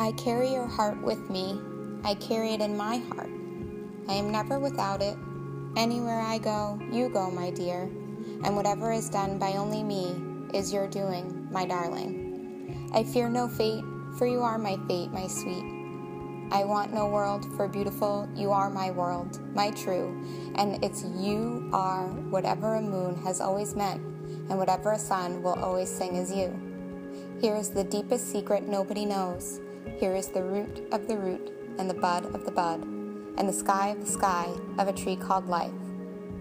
I carry your heart with me. I carry it in my heart. I am never without it. Anywhere I go, you go, my dear. And whatever is done by only me is your doing, my darling. I fear no fate, for you are my fate, my sweet. I want no world, for beautiful, you are my world, my true. And it's you are whatever a moon has always meant, and whatever a sun will always sing is you. Here is the deepest secret nobody knows. Here is the root of the root, and the bud of the bud, and the sky of a tree called life,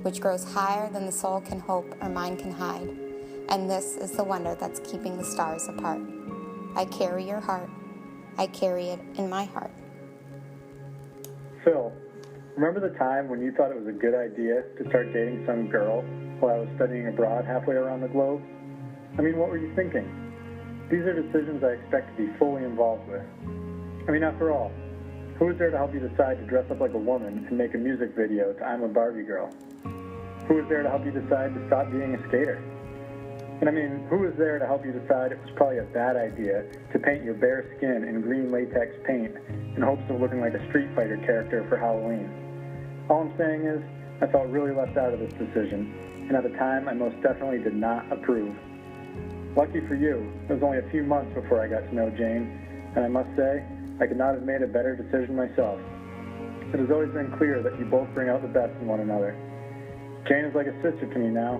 which grows higher than the soul can hope or mind can hide. And this is the wonder that's keeping the stars apart. I carry your heart. I carry it in my heart. Phil, remember the time when you thought it was a good idea to start dating some girl while I was studying abroad halfway around the globe? I mean, what were you thinking? These are decisions I expect to be fully involved with. I mean, after all, who is there to help you decide to dress up like a woman and make a music video to I'm a Barbie Girl? Who is there to help you decide to stop being a skater? And I mean, who is there to help you decide it was probably a bad idea to paint your bare skin in green latex paint in hopes of looking like a Street Fighter character for Halloween? All I'm saying is, I felt really left out of this decision, and at the time, I most definitely did not approve. Lucky for you, it was only a few months before I got to know Jane, and I must say, I could not have made a better decision myself. It has always been clear that you both bring out the best in one another. Jane is like a sister to me now,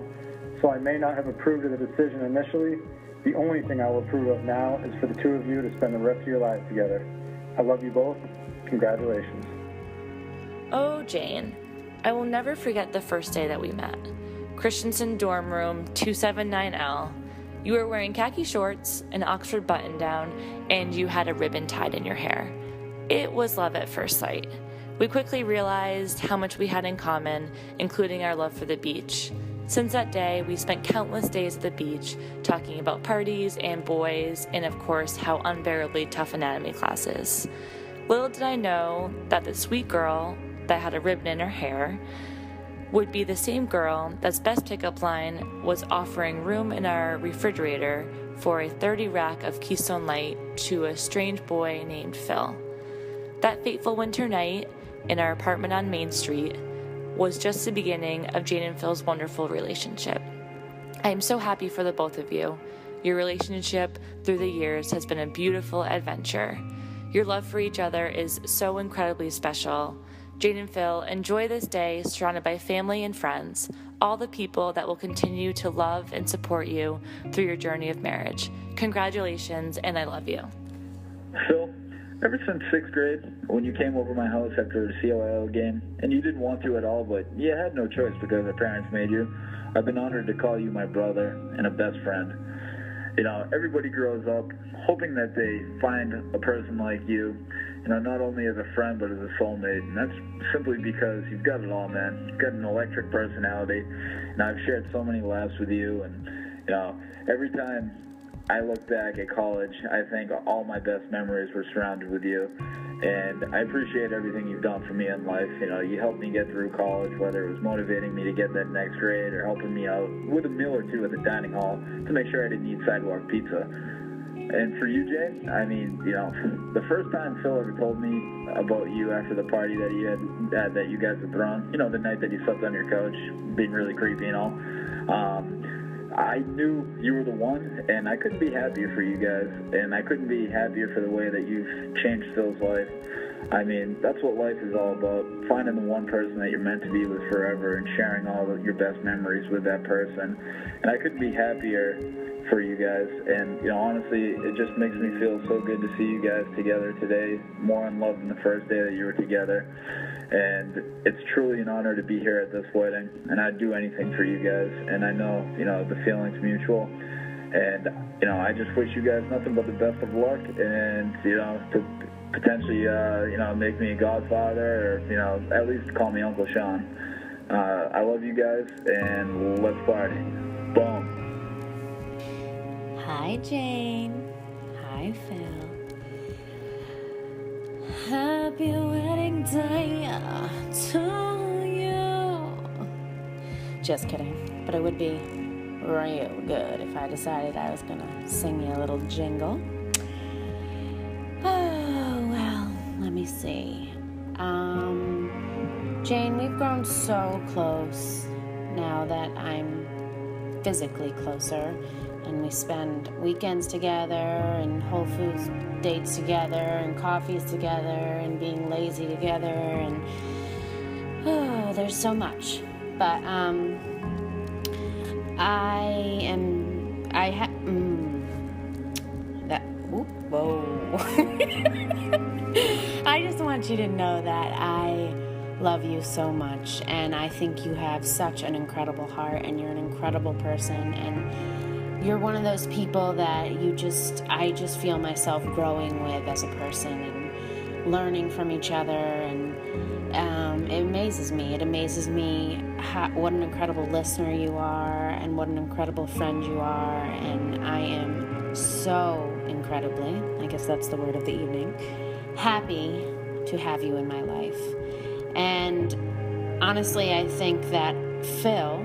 so I may not have approved of the decision initially. The only thing I will approve of now is for the two of you to spend the rest of your lives together. I love you both. Congratulations. Oh, Jane, I will never forget the first day that we met. Christensen dorm room 279L. You were wearing khaki shorts, an Oxford button-down, and you had a ribbon tied in your hair. It was love at first sight. We quickly realized how much we had in common, including our love for the beach. Since that day, we spent countless days at the beach talking about parties and boys, and of course, how unbearably tough anatomy class is. Little did I know that the sweet girl that had a ribbon in her hair would be the same girl that's best pickup line was offering room in our refrigerator for a 30 rack of Keystone Light to a strange boy named Phil. That fateful winter night in our apartment on Main Street was just the beginning of Jane and Phil's wonderful relationship. I am so happy for the both of you. Your relationship through the years has been a beautiful adventure. Your love for each other is so incredibly special. Jane and Phil, enjoy this day surrounded by family and friends, all the people that will continue to love and support you through your journey of marriage. Congratulations, and I love you. Phil, ever since 6th grade, when you came over my house after the COIL game, and you didn't want to at all, but you had no choice because our parents made you, I've been honored to call you my brother and a best friend. You know, everybody grows up hoping that they find a person like you, you know, not only as a friend, but as a soulmate. And that's simply because you've got it all, man. You've got an electric personality. And I've shared so many laughs with you. And, you know, every time I look back at college, I think all my best memories were surrounded with you. And I appreciate everything you've done for me in life. You know, you helped me get through college, whether it was motivating me to get that next grade or helping me out with a meal or two at the dining hall to make sure I didn't eat sidewalk pizza. And for you, Jay, I mean, you know, the first time Phil ever told me about you after the party that you had, that you guys had thrown, you know, the night that you slept on your couch, being really creepy and all, I knew you were the one, and I couldn't be happier for you guys, and I couldn't be happier for the way that you've changed Phil's life. I mean, that's what life is all about, finding the one person that you're meant to be with forever and sharing all of your best memories with that person. And I couldn't be happier for you guys. And, you know, honestly, it just makes me feel so good to see you guys together today, more in love than the first day that you were together. And it's truly an honor to be here at this wedding, and I'd do anything for you guys. And I know, you know, the feeling's mutual. And, you know, I just wish you guys nothing but the best of luck and, you know, to potentially, you know, make me a godfather or, you know, at least call me Uncle Sean. I love you guys, and let's party. Boom. Hi, Jane. Hi, Phil. Happy wedding day to you. Just kidding, but it would be real good if I decided I was gonna sing you a little jingle. let me see. Jane, we've grown so close now that I'm physically closer, and we spend weekends together and Whole Foods dates together and coffees together and being lazy together, and there's so much. But I just want you to know that I love you so much, and I think you have such an incredible heart, and you're an incredible person, and you're one of those people that I just feel myself growing with as a person and learning from each other, and it amazes me what an incredible listener you are and what an incredible friend you are, and I am so incredibly, I guess that's the word of the evening, happy to have you in my life. And honestly, I think that Phil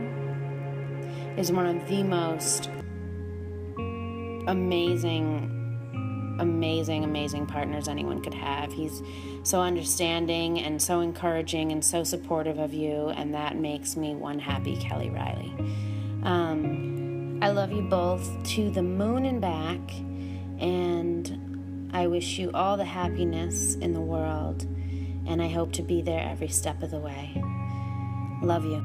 is one of the most amazing partners anyone could have. He's so understanding and so encouraging and so supportive of you, and that makes me one happy Kelly Riley. I love you both to the moon and back, and I wish you all the happiness in the world, and I hope to be there every step of the way. Love you.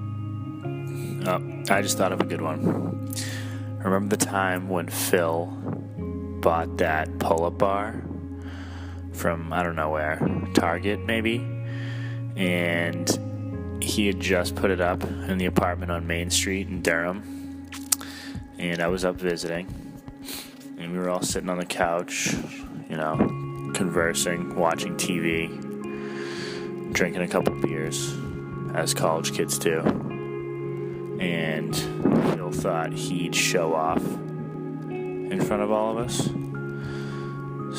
Oh, I just thought of a good one. Remember the time when Phil bought that pull-up bar from, I don't know where, Target maybe? And he had just put it up in the apartment on Main Street in Durham. And I was up visiting. And we were all sitting on the couch, conversing, watching TV, drinking a couple beers, as college kids do. And Phil thought he'd show off in front of all of us.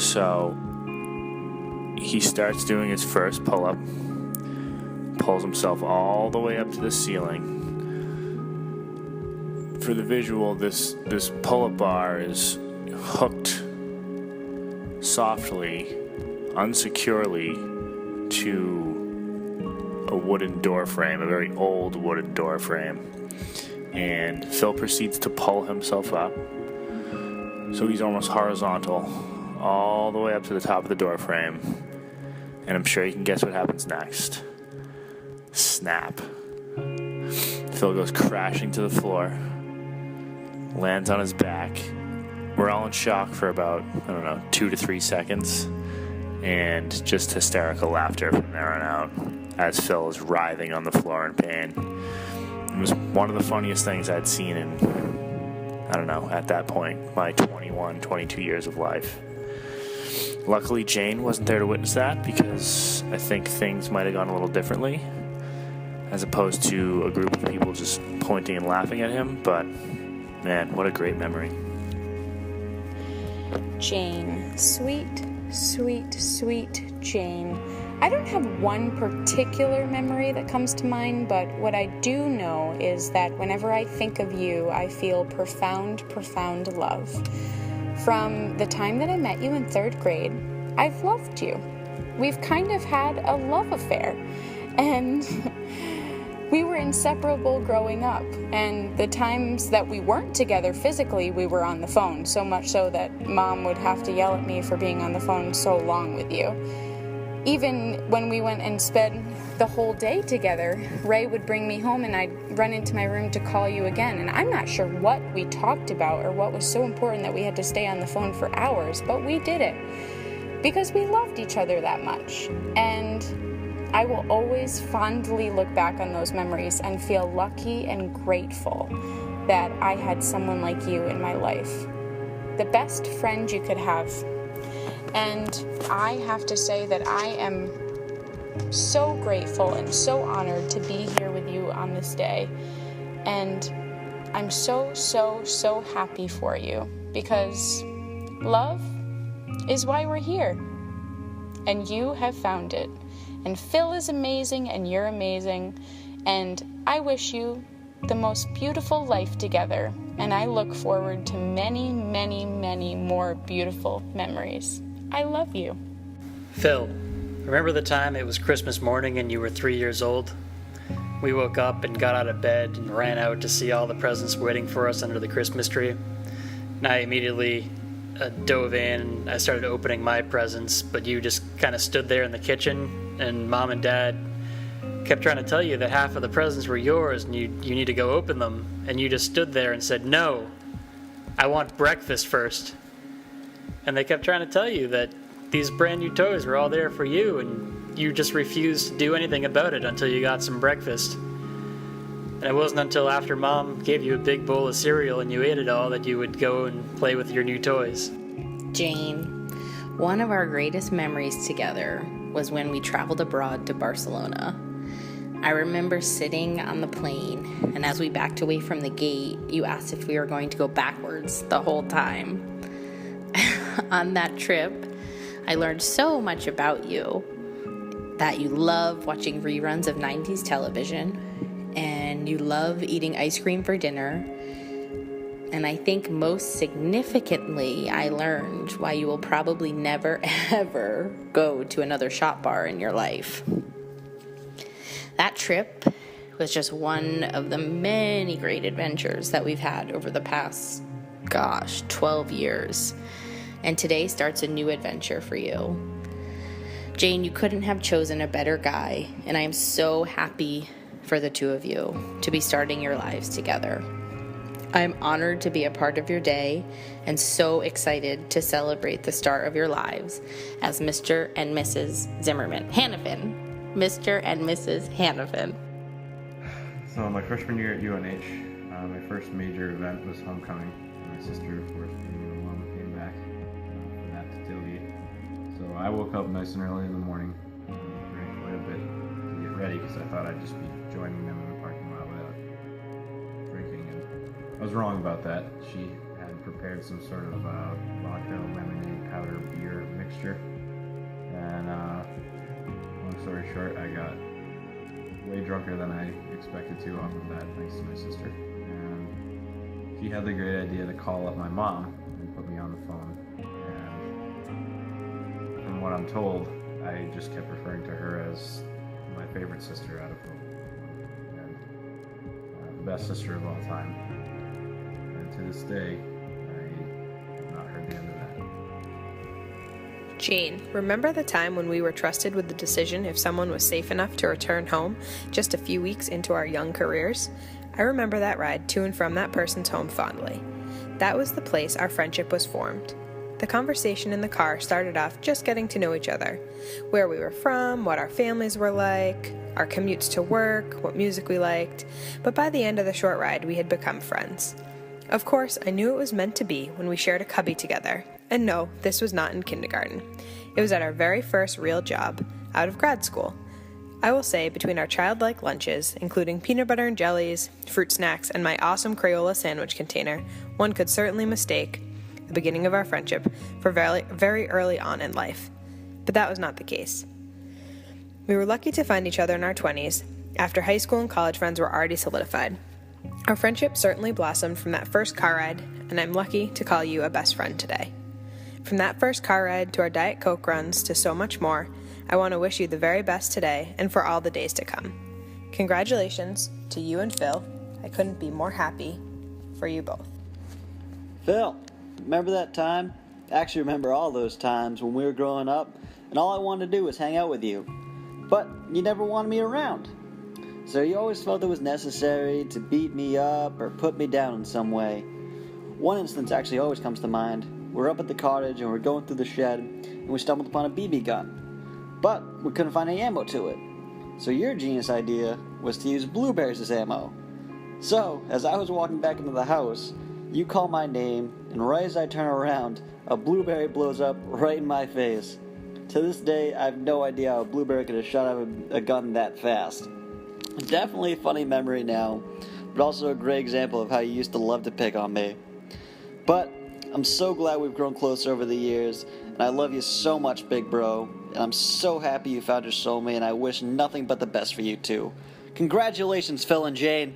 So he starts doing his first pull-up, pulls himself all the way up to the ceiling. For the visual, this pull-up bar is hooked softly, unsecurely to a wooden door frame, a very old wooden door frame. And Phil proceeds to pull himself up. So he's almost horizontal, all the way up to the top of the door frame. And I'm sure you can guess what happens next. Snap. Phil goes crashing to the floor, lands on his back. We're all in shock for about, 2 to 3 seconds. And just hysterical laughter from there on out as Phil is writhing on the floor in pain. It was one of the funniest things I'd seen in, at that point, my 21, 22 years of life. Luckily, Jane wasn't there to witness that, because I think things might have gone a little differently, as opposed to a group of people just pointing and laughing at him. But, man, what a great memory. Jane. Sweet, sweet, sweet Jane. I don't have one particular memory that comes to mind, but what I do know is that whenever I think of you, I feel profound, profound love. From the time that I met you in 3rd grade, I've loved you. We've kind of had a love affair, and we were inseparable growing up, and the times that we weren't together physically, we were on the phone, so much so that Mom would have to yell at me for being on the phone so long with you. Even when we went and spent the whole day together, Ray would bring me home and I'd run into my room to call you again. And I'm not sure what we talked about or what was so important that we had to stay on the phone for hours, but we did it because we loved each other that much. And I will always fondly look back on those memories and feel lucky and grateful that I had someone like you in my life. The best friend you could have. And I have to say that I am so grateful and so honored to be here with you on this day. And I'm so, so, so happy for you, because love is why we're here. And you have found it. And Phil is amazing, and you're amazing. And I wish you the most beautiful life together. And I look forward to many, many, many more beautiful memories. I love you. Phil, Remember the time it was Christmas morning and you were 3 years old? We woke up and got out of bed and ran out to see all the presents waiting for us under the Christmas tree. And I immediately dove in and I started opening my presents, but you just kind of stood there in the kitchen, and Mom and Dad kept trying to tell you that half of the presents were yours and you need to go open them, and you just stood there and said, "No, I want breakfast first." And they kept trying to tell you that these brand new toys were all there for you, and you just refused to do anything about it until you got some breakfast. And it wasn't until after Mom gave you a big bowl of cereal and you ate it all that you would go and play with your new toys. Jane, one of our greatest memories together was when we traveled abroad to Barcelona. I remember sitting on the plane, and as we backed away from the gate, you asked if we were going to go backwards the whole time. On that trip, I learned so much about you, that you love watching reruns of 90s television, and you love eating ice cream for dinner. And I think most significantly, I learned why you will probably never, ever go to another shop bar in your life. That trip was just one of the many great adventures that we've had over the past, 12 years. And today starts a new adventure for you. Jane, you couldn't have chosen a better guy, and I am so happy for the two of you to be starting your lives together. I'm honored to be a part of your day and so excited to celebrate the start of your lives as Mr. and Mrs. Hannafin. Mr. and Mrs. Hannafin. So my freshman year at UNH, my first major event was homecoming. My sister, of course, being the mom, came back for that to tailgate. So I woke up nice and early in the morning, drank quite a bit to get ready because I thought I'd just be joining them in the parking lot without drinking. And I was wrong about that. She had prepared some sort of vodka, lemonade, powder, beer mixture. And long story short, I got way drunker than I expected to off of that, thanks to my sister. And she had the great idea to call up my mom and put me on the phone. And from what I'm told, I just kept referring to her as my favorite sister out of them, and the best sister of all time. And to this day, I have not heard the end of that. Jane, remember the time when we were trusted with the decision if someone was safe enough to return home just a few weeks into our young careers? I remember that ride to and from that person's home fondly. That was the place our friendship was formed. The conversation in the car started off just getting to know each other, where we were from, what our families were like, our commutes to work, what music we liked, but by the end of the short ride, we had become friends. Of course, I knew it was meant to be when we shared a cubby together. And no, this was not in kindergarten. It was at our very first real job, out of grad school. I will say, between our childlike lunches, including peanut butter and jellies, fruit snacks, and my awesome Crayola sandwich container, one could certainly mistake the beginning of our friendship for very, very early on in life. But that was not the case. We were lucky to find each other in our 20s, after high school and college friends were already solidified. Our friendship certainly blossomed from that first car ride, and I'm lucky to call you a best friend today. From that first car ride to our Diet Coke runs to so much more, I want to wish you the very best today and for all the days to come. Congratulations to you and Phil. I couldn't be more happy for you both. Phil, remember that time? I actually remember all those times when we were growing up, and all I wanted to do was hang out with you. But you never wanted me around. So you always felt it was necessary to beat me up or put me down in some way. One instance actually always comes to mind. We're up at the cottage and we're going through the shed and we stumbled upon a BB gun. But we couldn't find any ammo to it. So your genius idea was to use blueberries as ammo. So, as I was walking back into the house, you call my name, and right as I turn around, a blueberry blows up right in my face. To this day, I have no idea how a blueberry could have shot out a gun that fast. Definitely a funny memory now, but also a great example of how you used to love to pick on me. But I'm so glad we've grown closer over the years, and I love you so much, big bro. And I'm so happy you found your soulmate, and I wish nothing but the best for you two. Congratulations, Phil and Jane.